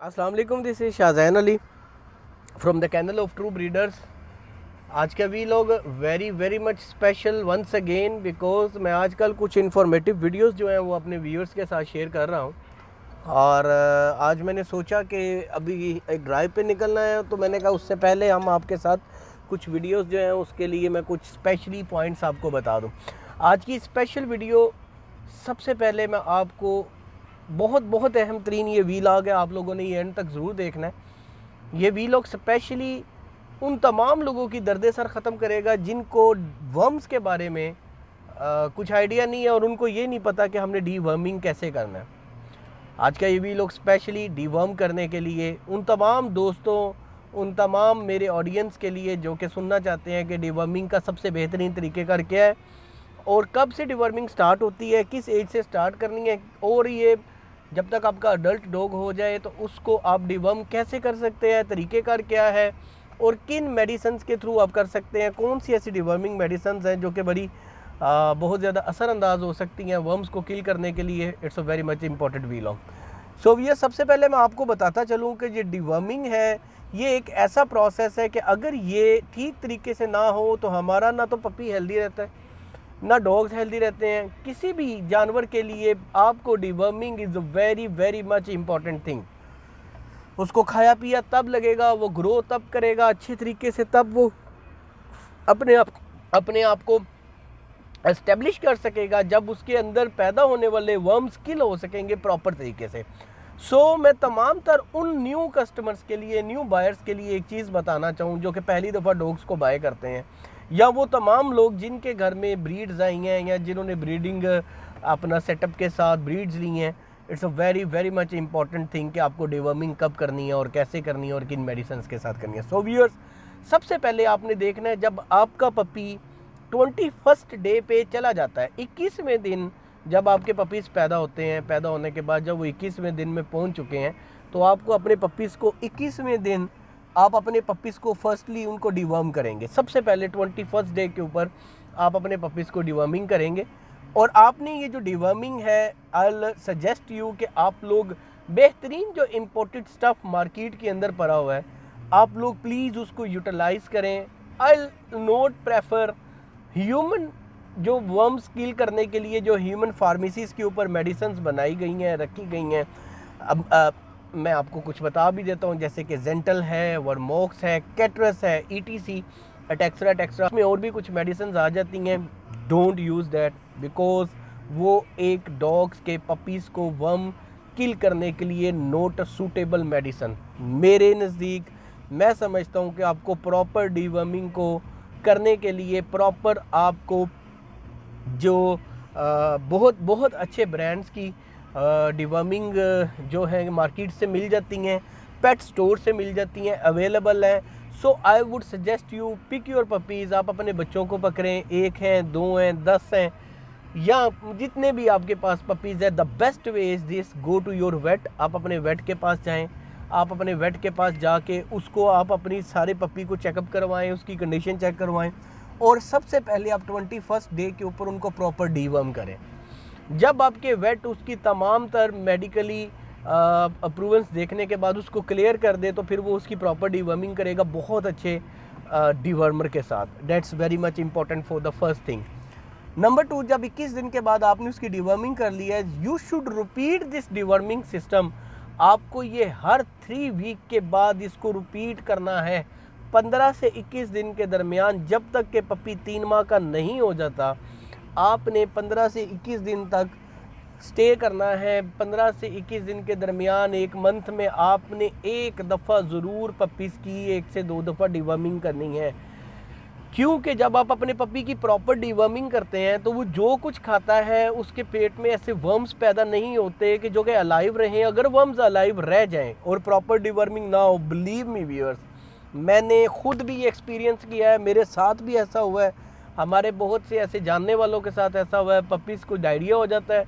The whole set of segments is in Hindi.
अस्सलाम वालेकुम, this is Shahzain Ali from the kennel of True Breeders. आज का vlog very very much special once again because मैं आजकल कुछ इन्फॉर्मेटिव वीडियोस जो हैं वो अपने व्यूअर्स के साथ शेयर कर रहा हूँ। और आज मैंने सोचा कि अभी एक ड्राइव पे निकलना है, तो मैंने कहा उससे पहले हम आपके साथ कुछ वीडियोस जो हैं उसके लिए मैं कुछ स्पेशली पॉइंट्स आपको बता दूँ। आज की स्पेशल वीडियो सबसे पहले मैं आपको बहुत बहुत अहम तरीन ये वीलॉग है, आप लोगों ने ये एंड तक ज़रूर देखना है। ये वीलॉग स्पेशली उन तमाम लोगों की दर्द सर ख़त्म करेगा जिनको वर्म्स के बारे में कुछ आइडिया नहीं है और उनको ये नहीं पता कि हमने डीवर्मिंग कैसे करना है। आज का ये वीलॉग स्पेशली डीवर्म करने के लिए उन तमाम दोस्तों, उन तमाम मेरे ऑडियंस के लिए जो कि सुनना चाहते हैं कि डीवर्मिंग का सबसे बेहतरीन तरीक़ेकार क्या है और कब से डीवर्मिंग स्टार्ट होती है, किस एज से स्टार्ट करनी है, और ये जब तक आपका अडल्ट डॉग हो जाए तो उसको आप डिवर्म कैसे कर सकते हैं, तरीक़ेकार क्या है और किन मेडिसिन्स के थ्रू आप कर सकते हैं, कौन सी ऐसी डिवर्मिंग मेडिसिन्स हैं जो कि बड़ी बहुत ज़्यादा असरअंदाज हो सकती हैं वर्म्स को किल करने के लिए। It's a very much important vlog. सो ये सबसे पहले मैं आपको बताता चलूँ कि ये डिवर्मिंग है, ये एक ऐसा प्रोसेस है कि अगर ये ठीक तरीके से ना हो तो हमारा ना तो पपी हेल्दी रहता है, ना डॉग्स हेल्दी रहते हैं। किसी भी जानवर के लिए आपको deworming is a very very much important thing. उसको खाया पिया तब लगेगा, वो ग्रो तब करेगा अच्छे तरीके से, तब वो अपने आप को एस्टेब्लिश कर सकेगा जब उसके अंदर पैदा होने वाले वर्म्स किल हो सकेंगे प्रॉपर तरीके से। सो मैं तमाम तर उन न्यू कस्टमर्स के लिए, न्यू बायर्स के लिए एक चीज़ बताना चाहूँ जो कि पहली दफ़ा डॉग्स को बाय करते हैं, या वो तमाम लोग जिनके घर में ब्रीड्स आई हैं या जिन्होंने ब्रीडिंग अपना सेटअप के साथ ब्रीड्स ली हैं। It's a very very much important thing कि आपको डिवर्मिंग कब करनी है और कैसे करनी है और किन मेडिसिन्स के साथ करनी है। सो व्यूअर्स, सबसे पहले आपने देखना है जब आपका पपी 21st डे पे चला जाता है, 21वें दिन जब आपके पपीज़ पैदा होते हैं, पैदा होने के बाद जब वो 21वें दिन में पहुंच चुके हैं तो आपको अपने पपीज़ को 21वें दिन आप अपने पपीज़ को फर्स्टली उनको डिवर्म करेंगे। सबसे पहले 21st डे के ऊपर आप अपने पपीज़ को डिवर्मिंग करेंगे। और आपने ये जो डिवर्मिंग है, आई विल सजेस्ट यू कि आप लोग बेहतरीन जो इम्पोर्टेड स्टफ़ मार्केट के अंदर पड़ा हुआ है, आप लोग प्लीज़ उसको यूटिलाइज़ करें। I will not prefer human जो वर्म्स किल करने के लिए जो ह्यूमन फार्मेसीज़ के ऊपर मेडिसिन्स बनाई गई हैं, रखी गई हैं। अब मैं आपको कुछ बता भी देता हूँ, जैसे कि जेंटल है, वर्मोक्स है, कैटरस है, ETC, टेक्सरा में और भी कुछ मेडिसिन आ जाती हैं। डोंट यूज़ दैट बिकॉज वो एक डॉग्स के पपीज़ को वर्म किल करने के लिए नॉट सूटेबल मेडिसिन। मेरे नज़दीक मैं समझता हूँ कि आपको प्रॉपर डिवर्मिंग को करने के लिए प्रॉपर आपको जो बहुत बहुत अच्छे ब्रांड्स की डिवर्मिंग जो है मार्केट से मिल जाती हैं, पेट स्टोर से मिल जाती हैं, अवेलेबल हैं। So I would suggest you pick your puppies. आप अपने बच्चों को पकड़ें, 1 हैं, 2 हैं, 10 हैं, या जितने भी आपके पास पपीज़ है। The best way is this, go to your vet. आप अपने वेट के पास जाएं, आप अपने वेट के पास जाके उसको आप अपनी सारे पपी को चेकअप करवाएं, उसकी कंडीशन चेक करवाएं और सबसे पहले आप 21st डे के ऊपर उनको प्रॉपर डीवर्म करें। जब आपके वेट उसकी तमाम तर मेडिकली अप्रूवल्स देखने के बाद उसको क्लियर कर दे तो फिर वो उसकी प्रॉपर डीवर्मिंग करेगा बहुत अच्छे डीवर्मर के साथ। That's very much important for the first thing. Number 2, जब 21 दिन के बाद आपने उसकी डीवर्मिंग कर ली है, you should repeat this deworming system. आपको ये हर 3 वीक के बाद इसको रिपीट करना है। 15 से 21 दिन के दरमियान, जब तक के पपी 3 माह का नहीं हो जाता, आपने 15 से 21 दिन तक स्टे करना है। 15 से 21 दिन के दरमियान एक मंथ में आपने एक दफ़ा ज़रूर पपीज़ की 1 से 2 दफ़ा डिवर्मिंग करनी है। क्योंकि जब आप अपने पपी की प्रॉपर डिवर्मिंग करते हैं तो वो जो कुछ खाता है उसके पेट में ऐसे वर्म्स पैदा नहीं होते कि जो कि अलाइव रहें। अगर वर्म्स अलाइव रह जाएं और प्रॉपर डिवर्मिंग ना हो, बिलीव मी व्यूअर्स, मैंने खुद भी ये एक्सपीरियंस किया है, मेरे साथ भी ऐसा हुआ है, हमारे बहुत से ऐसे जानने वालों के साथ ऐसा हुआ है। पपीज़ को डायरिया हो जाता है,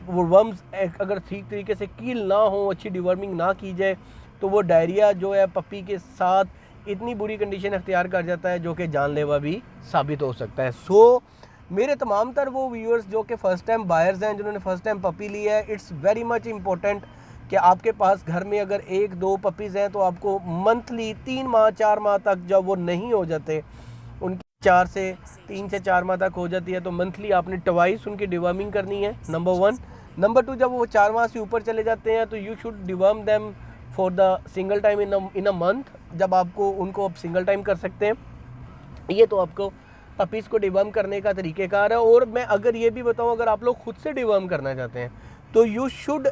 वो वर्म्स अगर ठीक तरीके से किल ना हो, अच्छी डिवर्मिंग ना की जाए तो वो डायरिया जो है पपी के साथ इतनी बुरी कंडीशन अख्तियार कर जाता है जो कि जानलेवा भी साबित हो सकता है। सो मेरे तमाम तर वो व्यूअर्स जो कि फ़र्स्ट टाइम बायर्स हैं, जिन्होंने फ़र्स्ट टाइम पपी ली है, इट्स वेरी मच इम्पोर्टेंट कि आपके पास घर में अगर 1-2 पपीज़ हैं तो आपको मंथली 3 माह 4 माह तक जब वो नहीं हो जाते, उनकी 3 से 4 माह तक हो जाती है, तो मंथली आपने ट्वाइस उनकी डिवर्मिंग करनी है, नंबर 1। नंबर 2, जब वो 4 माह से ऊपर चले जाते हैं तो you should deworm them for the single time in a month. जब आपको उनको आप सिंगल टाइम कर सकते हैं। ये तो आपको पपीज़ को डिवर्म करने का तरीक़ेकार है। और मैं अगर ये भी बताऊं, अगर आप लोग खुद से डिवर्म करना चाहते हैं तो यू शुड,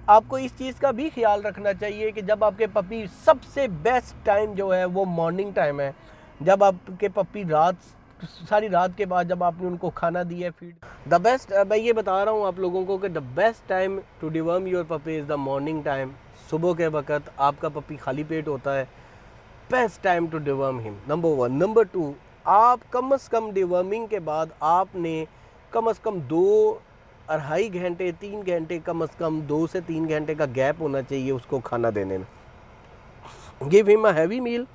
आपको इस चीज़ का भी ख्याल रखना चाहिए कि जब आपके पपी, सबसे बेस्ट टाइम जो है वो मॉर्निंग टाइम है। जब आपके पपी सारी रात के बाद जब आपने उनको खाना दिया है, फीड, द बेस्ट, मैं ये बता रहा हूँ आप लोगों को कि the best time to deworm your puppy is the morning time. सुबह के वक़्त आपका पपी खाली पेट होता है, best time to deworm him, number 1। Number 2, आप कम से कम डिवर्मिंग के बाद आपने कम से कम 2-2.5 घंटे 3 घंटे, कम से कम 2 से 3 घंटे का गैप होना चाहिए उसको खाना देने में। गिव हिम अ हैवी मील।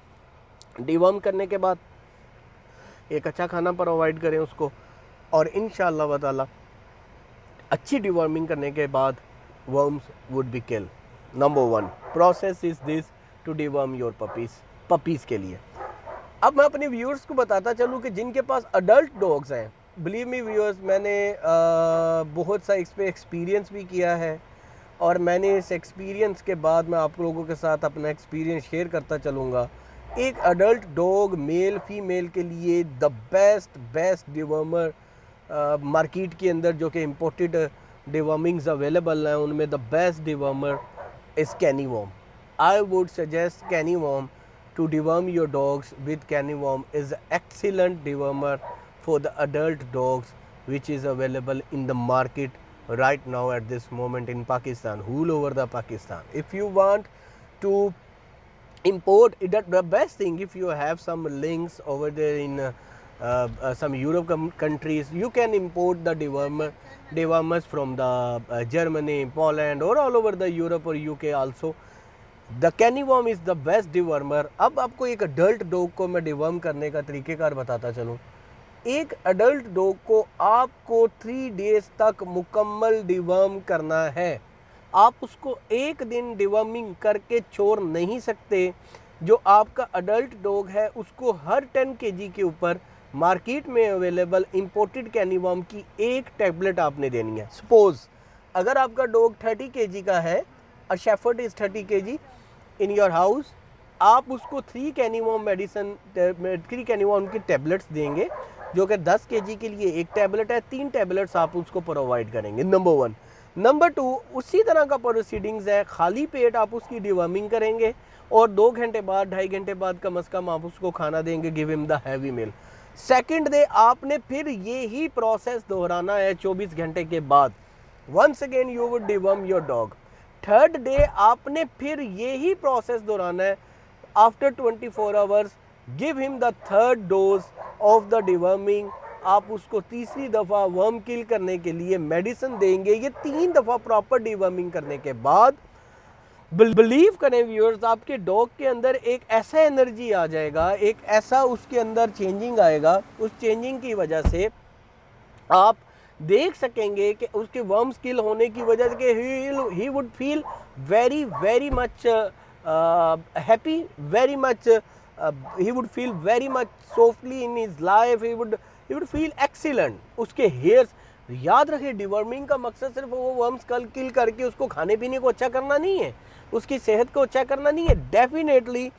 डिवर्म करने के बाद एक अच्छा खाना प्रोवाइड करें उसको, और इंशाअल्लाह ताला अच्छी डिवर्मिंग करने के बाद worms would be kill. Number 1 process is this to deworm your puppies के लिए। अब मैं अपने व्यूअर्स को बताता चलूँ कि जिनके पास अडल्ट डॉग्स हैं, बिलीव मी व्यूअर्स, मैंने बहुत सा इस पर एक्सपीरियंस भी किया है, और मैंने इस एक्सपीरियंस के बाद मैं आप लोगों के साथ अपना एक्सपीरियंस शेयर करता चलूँगा। एक अडल्ट डॉग मेल फीमेल के लिए द बेस्ट डिवर्मर मार्केट के अंदर जो कि इम्पोर्टेड डिवर्मिंग्स अवेलेबल हैं, उनमें the best dewormer is Canny Worm. I would suggest Canny Worm to deworm your dogs with Canny Worm is excellent dewormer for the adult dogs which is available in the market right now at this moment in Pakistan, all over the Pakistan. If you want to import it, the best thing, if you have some links over there in some Europe countries, you can import the dewormers from the Germany, Poland, or all over the Europe or UK also. The Canny warm is the best dewormer. अब आपको एक अडल्ट डॉग को मैं डिवर्म करने का तरीक़ेकार बताता चलूँ। एक अडल्ट डॉग को आपको 3 डेज़ तक मुकम्मल डिवर्म करना है। आप उसको एक दिन डिवर्मिंग करके छोड़ नहीं सकते। जो आपका अडल्ट डॉग है उसको हर 10 kg के ऊपर मार्केट में अवेलेबल इम्पोर्टेड कैनी वॉर्म की एक टैबलेट आपने देनी है। सपोज़ अगर आपका डॉग 30 kg का है, a shepherd is 30 kg in your house, आप उसको 3 कैनी वॉर्म की टैबलेट्स देंगे, जो कि 10 kg के लिए एक टैबलेट है। 3 टैबलेट्स आप उसको प्रोवाइड करेंगे, नंबर 1। नंबर 2, उसी तरह का प्रोसीडिंग्स है, खाली पेट आप उसकी डिवर्मिंग करेंगे, और 2 घंटे बाद 2.5 घंटे बाद कम से कम आप उसको खाना देंगे। Give him the heavy meal. Second day आपने फिर ये ही प्रोसेस दोहराना है 24 घंटे के बाद। Once again you would deworm your dog. Third day आपने फिर ये ही प्रोसेस दोहराना है। After 24 hours give him the third dose of the deworming. आप उसको तीसरी दफ़ा वर्म किल करने के लिए मेडिसिन देंगे। ये 3 दफ़ा प्रॉपर डिवर्मिंग करने के बाद बिलीव करें व्यूअर्स, आपके डॉग के अंदर एक ऐसा एनर्जी आ जाएगा, एक ऐसा उसके अंदर चेंजिंग आएगा। उस चेंजिंग की वजह से आप देख सकेंगे कि उसके वर्म्स किल होने की वजह से he would feel very much happy, very much he would feel very much softly in his life, he would feel excellent. उसके हेयर्स, याद रखें डिवर्मिंग का मकसद सिर्फ वो वर्म्स किल करके उसको खाने पीने को अच्छा करना नहीं है, उसकी सेहत को अच्छा करना नहीं है। डेफिनेटली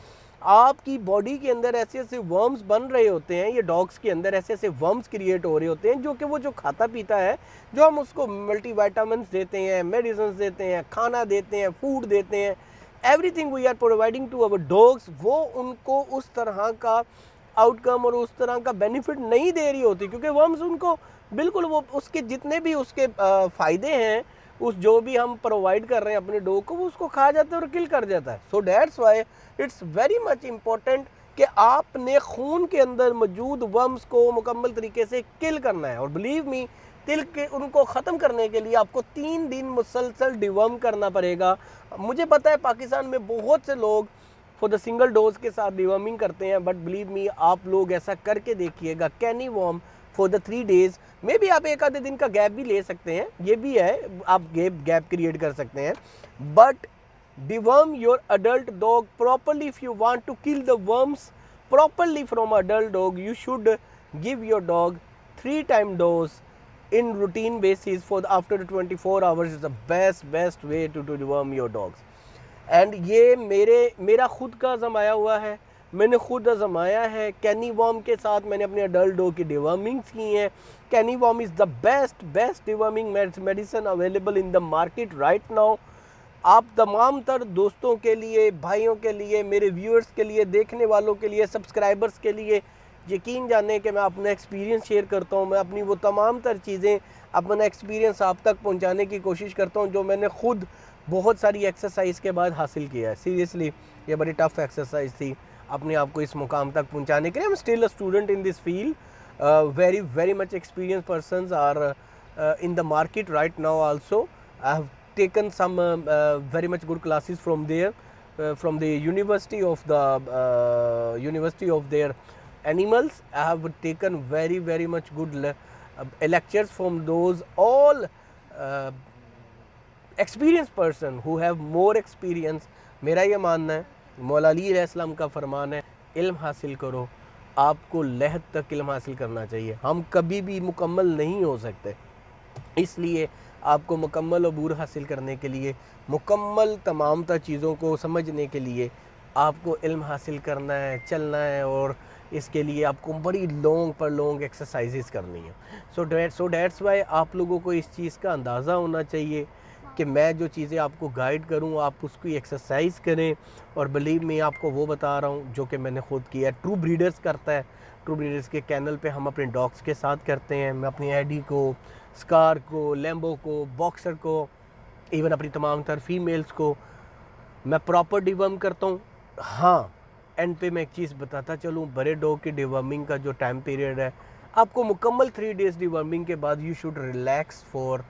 आपकी बॉडी के अंदर ऐसे ऐसे वर्म्स बन रहे होते हैं, ये डॉग्स के अंदर ऐसे ऐसे वर्म्स क्रिएट हो रहे होते हैं, जो कि वो जो खाता पीता है, जो हम उसको मल्टीविटामिन्स देते हैं, मेडिसिन देते हैं, खाना देते हैं, फूड देते हैं, everything we are providing to our dogs, वो उनको उस तरह का आउटकम और उस तरह का बेनिफिट नहीं दे रही होती, क्योंकि वर्म्स उनको बिल्कुल वो उसके जितने भी उसके फ़ायदे हैं, उस जो भी हम प्रोवाइड कर रहे हैं अपने डॉग को, वो उसको खा जाता है और किल कर जाता है। So that's why it's very much important कि आपने खून के अंदर मौजूद वर्म्स को मुकम्मल तरीके से किल करना है। और बिलीव मी, तिल के उनको ख़त्म करने के लिए आपको 3 दिन मुसलसल डिवर्म करना पड़ेगा। मुझे पता है पाकिस्तान में बहुत से लोग फॉर द सिंगल डोज के साथ डिवर्मिंग करते हैं, बट बिलीव मी, आप लोग ऐसा करके देखिएगा। Canny Worm for the 3 days। Maybe आप एक आधे दिन का गैप भी ले सकते हैं, ये भी है, आप गैप क्रिएट कर सकते हैं। But deworm your adult dog properly. If you want to kill the worms properly from adult dog, you should give your dog 3-time dose in routine basis for after 24 hours is the best way to deworm your dogs। and ये मेरा खुद का आजमाया हुआ है, मैंने खुद आजमाया है। कैनी वॉर्म के साथ मैंने अपने अडल्ट डॉग की डिवर्मिंग्स की हैं। कैनी warm is the best deworming medicine available in the market right now. आप तमाम तर दोस्तों के लिए, भाइयों के लिए, मेरे व्यूअर्स के लिए, देखने वालों के लिए, सब्सक्राइबर्स के लिए यकीन जाने कि मैं अपना एक्सपीरियंस शेयर करता हूँ। मैं अपनी वो तमाम तर चीज़ें, अपना एक्सपीरियंस आप तक पहुँचाने की कोशिश करता हूँ जो मैंने खुद बहुत सारी एक्सरसाइज के बाद हासिल किया है। सीरियसली ये बड़ी टफ़ एक्सरसाइज थी अपने आप को इस मुकाम तक पहुँचाने के लिए। I am still a student in this field. very much experienced persons are in the market right now also. I have taken some very much good classes from there, from the university of their animals. I have taken very much good lectures from those all experienced person who have more experience। मेरा ये मानना है, मौला अली अलैहिस्सलाम का फरमान है, इल्म हासिल करो, आपको लहद तक इल्म हासिल करना चाहिए। हम कभी भी मुकम्मल नहीं हो सकते, इसलिए आपको मुकम्मल अबूर हासिल करने के लिए, मुकम्मल तमाम तर चीज़ों को समझने के लिए आपको इल्म हासिल करना है, चलना है, और इसके लिए आपको बड़ी लॉन्ग एक्सरसाइजेस करनी है। सो डैट्स वाई आप लोगों को इस चीज़ का अंदाज़ा होना चाहिए कि मैं जो चीज़ें आपको गाइड करूं आप उसकी एक्सरसाइज करें। और बिलीव मी, आपको वो बता रहा हूं जो कि मैंने खुद किया है। ट्रू ब्रीडर्स करता है, ट्रू ब्रीडर्स के चैनल पे हम अपने डॉग्स के साथ करते हैं। मैं अपनी एडी को, स्कार को, लैम्बो को, बॉक्सर को, इवन अपनी तमाम तर फीमेल्स को मैं प्रॉपर डिवर्म करता हूँ। हाँ, एंड पे मैं एक चीज़ बताता चलूँ, बड़े डॉग की डिवर्मिंग का जो टाइम पीरियड है, आपको मुकम्मल 3 days डिवर्मिंग के बाद you should relax for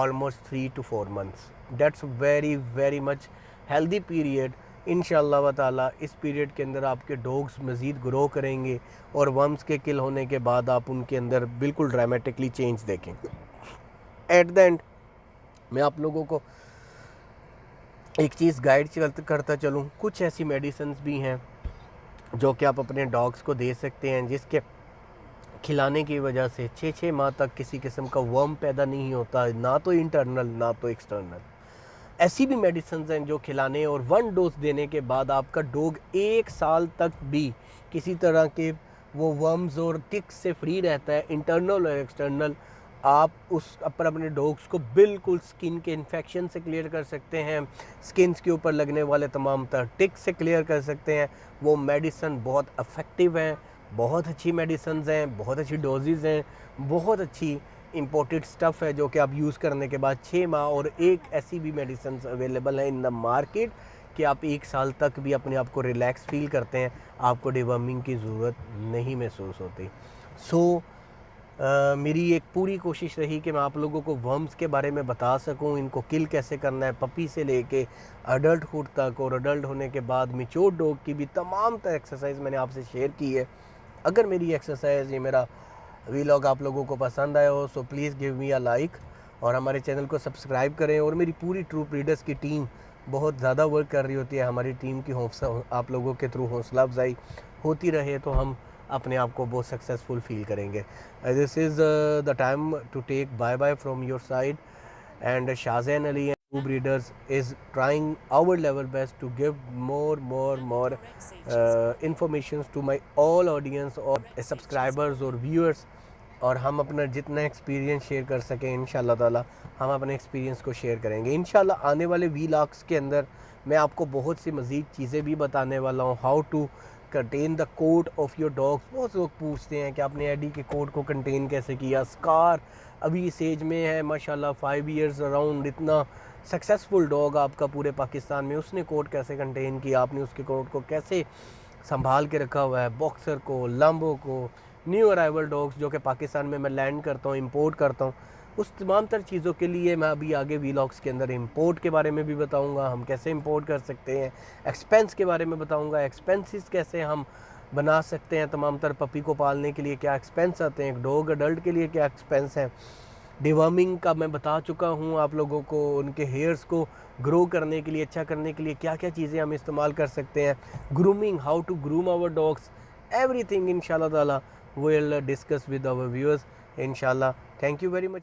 almost 3 to 4 months। That's very much healthy period। इंशाअल्लाह व ताला इस पीरियड के अंदर आपके डॉग्स मज़ीद ग्रो करेंगे और वर्म्स के किल होने के बाद आप उनके अंदर बिल्कुल ड्रामेटिकली चेंज देखेंगे। एट द एंड मैं आप लोगों को एक चीज़ गाइड करता चलूँ, कुछ ऐसी मेडिसिन भी हैं जो कि आप अपने डॉग्स को दे सकते हैं जिसके खिलाने की वजह से 6 माह तक किसी किस्म का वर्म पैदा नहीं होता, ना तो इंटरनल ना तो एक्सटर्नल। ऐसी भी मेडिसिन हैं जो खिलाने और 1 डोज देने के बाद आपका डॉग 1 साल तक भी किसी तरह के वो वर्म्स और टिक्स से फ्री रहता है, इंटरनल और एक्सटर्नल। आप उस पर अपने डॉग्स को बिल्कुल स्किन के इन्फेक्शन से क्लियर कर सकते हैं, स्किन के ऊपर लगने वाले तमाम तरह टिक्स से क्लियर कर सकते हैं। वो मेडिसिन बहुत इफ़ेक्टिव हैं, बहुत अच्छी मेडिसिन हैं, बहुत अच्छी डोजेज़ हैं, बहुत अच्छी इंपोर्टेड स्टफ़ है जो कि आप यूज़ करने के बाद 6 माह, और एक ऐसी भी मेडिसिन अवेलेबल है इन द मार्केट कि आप 1 साल तक भी अपने आप को रिलैक्स फील करते हैं, आपको डिवर्मिंग की ज़रूरत नहीं महसूस होती। मेरी एक पूरी कोशिश रही कि मैं आप लोगों को वर्म्स के बारे में बता सकूं, इनको किल कैसे करना है, पपी से लेके अडल्टहुड तक, और अडल्ट होने के बाद मैच्योर डॉग की भी तमाम तरह एक्सरसाइज मैंने आपसे शेयर की है। अगर मेरी एक्सरसाइज, ये मेरा वीलॉग आप लोगों को पसंद आया हो so please give me a like, और हमारे चैनल को सब्सक्राइब करें। और मेरी पूरी ट्रू ब्रीडर्स की टीम बहुत ज़्यादा वर्क कर रही होती है, हमारी टीम की आप लोगों के थ्रू हौसला अफजाई होती रहे तो हम अपने आप को बहुत सक्सेसफुल फील करेंगे। This is the time to take bye bye from your side, and Shahzain Ali and True Breeders is trying our level best to give more informations to my all audience और subscribers और viewers, और हम अपना जितना एक्सपीरियंस शेयर कर सकें इंशाल्लाह ताला हम अपने एक्सपीरियंस को शेयर करेंगे। इंशाल्लाह आने वाले वीलॉग्स के अंदर मैं आपको बहुत सी मज़ीद चीज़ें भी बताने वाला हूँ। How to contain the coat of your dogs. बहुत लोग पूछते हैं कि आपने एडी के कोट को कंटेन कैसे किया। स्कार अभी इस एज में है माशाल्लाह, 5 years अराउंड, इतना सक्सेसफुल डॉग आपका पूरे पाकिस्तान में, उसने कोट कैसे कंटेन किया, आपने उसके कोट को कैसे संभाल के रखा हुआ है। बॉक्सर को, लंबो को, न्यू अराइवल डॉग्स जो कि पाकिस्तान में मैं लैंड करता हूँ, इंपोर्ट करता हूँ, उस तमाम तर चीज़ों के लिए मैं अभी आगे वीलॉग्स के अंदर इंपोर्ट के बारे में भी बताऊंगा, हम कैसे इंपोर्ट कर सकते हैं, एक्सपेंस के बारे में बताऊंगा, एक्सपेंसेस कैसे हम बना सकते हैं। तमाम तर पपी को पालने के लिए क्या एक्सपेंस आते हैं, एक डॉग अडल्ट के लिए क्या एक्सपेंस हैं। डिवर्मिंग का मैं बता चुका हूँ आप लोगों को, उनके हेयर्स को ग्रो करने के लिए, अच्छा करने के लिए क्या क्या चीज़ें हम इस्तेमाल कर सकते हैं। Grooming, how to groom our dogs, everything इंशाल्लाह ताला will discuss with our viewers इंशाल्लाह। Thank you very much.